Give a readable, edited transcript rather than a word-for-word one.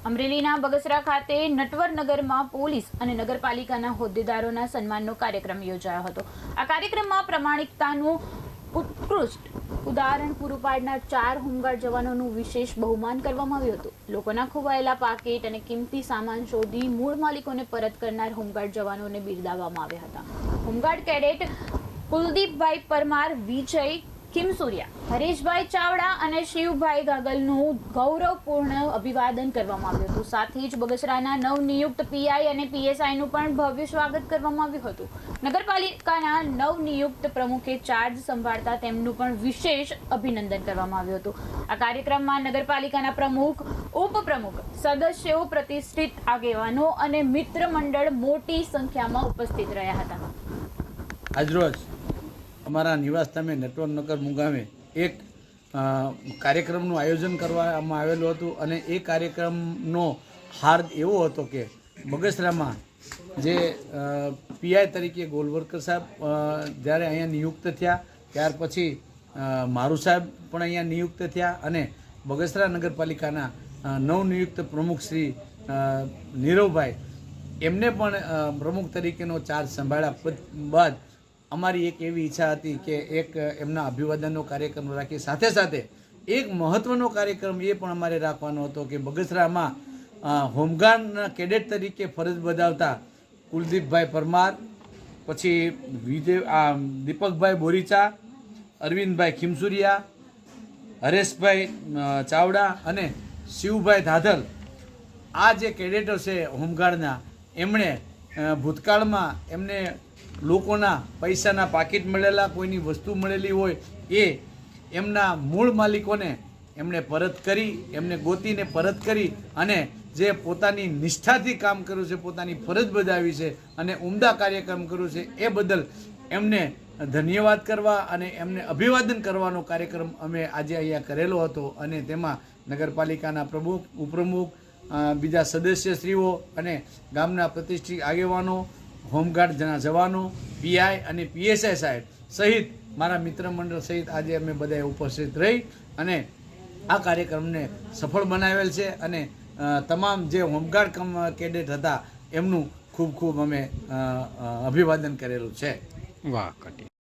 અમરેલીના બગસરા ખાતે નટવરનગરમાં પોલીસ અને નગરપાલિકાના હોદ્દેદારોના સન્માનનો કાર્યક્રમ યોજાયો હતો। આ કાર્યક્રમમાં પ્રમાણિકતાનું ઉત્કૃષ્ટ ઉદાહરણ પૂરું પાડનાર 4 હોમગાર્ડ જવાનોનું વિશેષ બહુમાન કરવામાં આવ્યું હતું। લોકોના ખોવાયેલા પાકીટ અને કિંમતી સામાન શોધી મૂળ માલિકોને પરત કરનાર હોમગાર્ડ જવાનોને બિરદાવવામાં આવ્યા હતા। હોમગાર્ડ કેડેટ કુલદીપભાઈ પરમાર, વિજય ખીમસુરિયા, હરેશભાઈ ચાવડા અને શિવભાઈ ગાગલનું ગૌરવપૂર્ણ અભિવાદન કરવામાં આવ્યું હતું। સાથે જ બગસરાના નવનિયુક્ત પીઆઈ અને પીએસઆઈનું પણ ભવ્ય સ્વાગત કરવામાં આવ્યું હતું। નગરપાલિકાના નવનિયુક્ત પ્રમુખે ચાર્જ સંભાળતા તેમનું પણ વિશેષ અભિનંદન કરવામાં આવ્યું હતું। આ કાર્યક્રમમાં નગરપાલિકાના પ્રમુખ, ઉપપ્રમુખ, સદસ્યો, પ્રતિષ્ઠિત આગેવાનો અને મિત્ર મંડળ મોટી સંખ્યામાં ઉપસ્થિત રહ્યા હતા। આજરોજ અમારા નિવાસસ્થાને નટવરનગર મુગામે એક કાર્યક્રમનું આયોજન કરવામાં આવેલું હતું અને એ કાર્યક્રમનો હાર્દ એવો હતો કે બગસરામાં જે પીઆઈ તરીકે ગોલવર્કર સાહેબ જ્યારે અહીંયા નિયુક્ત થયા ત્યાર પછી મારું સાહેબ પણ અહીંયા નિયુક્ત થયા અને બગસરા નગરપાલિકાના નવનિયુક્ત પ્રમુખ શ્રી નીરવભાઈ એમને પણ પ્રમુખ તરીકેનો ચાર્જ સંભાળ્યા બાદ અમારી એક એવી ઈચ્છા હતી કે એક એમના અભિવાદનનો કાર્યક્રમ રાખી સાથે સાથે એક મહત્ત્વનો કાર્યક્રમ એ પણ અમારે રાખવાનો હતો કે બગસરામાં હોમગાર્ડના કેડેટ તરીકે ફરજ બજાવતા કુલદીપભાઈ પરમાર, પછી દીપકભાઈ બોરીચા, અરવિંદભાઈ ખીમસુરિયા, હરેશભાઈ ચાવડા અને શિવભાઈ ધાધલ, આ જે કેડેટો છે હોમગાર્ડના, એમણે ભૂતકાળમાં એમને લોકોના પૈસાના પાકીટ મળેલા, કોઈની વસ્તુ મળેલી હોય એ એમના મૂળ માલિકોને એમણે પરત કરી, એમને ગોતીને પરત કરી અને જે પોતાની નિષ્ઠાથી કામ કર્યું છે, પોતાની ફરજ બજાવી છે અને ઉમદા કાર્યક્રમ કર્યું છે એ બદલ એમને ધન્યવાદ કરવા અને એમને અભિવાદન કરવાનો કાર્યક્રમ અમે આજે અહીંયા કરેલો હતો અને તેમાં નગરપાલિકાના પ્રમુખ, ઉપપ્રમુખ, બીજા સદસ્યશ્રીઓ અને ગામના પ્રતિષ્ઠિત આગેવાનો, હોમગાર્ડના જવાનો, પીઆઈ અને પીએસઆઈ સાહેબ સહિત મારા મિત્ર મંડળ સહિત આજે અમે બધાએ ઉપસ્થિત રહી અને આ કાર્યક્રમને સફળ બનાવેલ છે અને તમામ જે હોમગાર્ડ કેડેટ હતા એમનું ખૂબ ખૂબ અમે અભિવાદન કરેલું છે। વાહ કટી।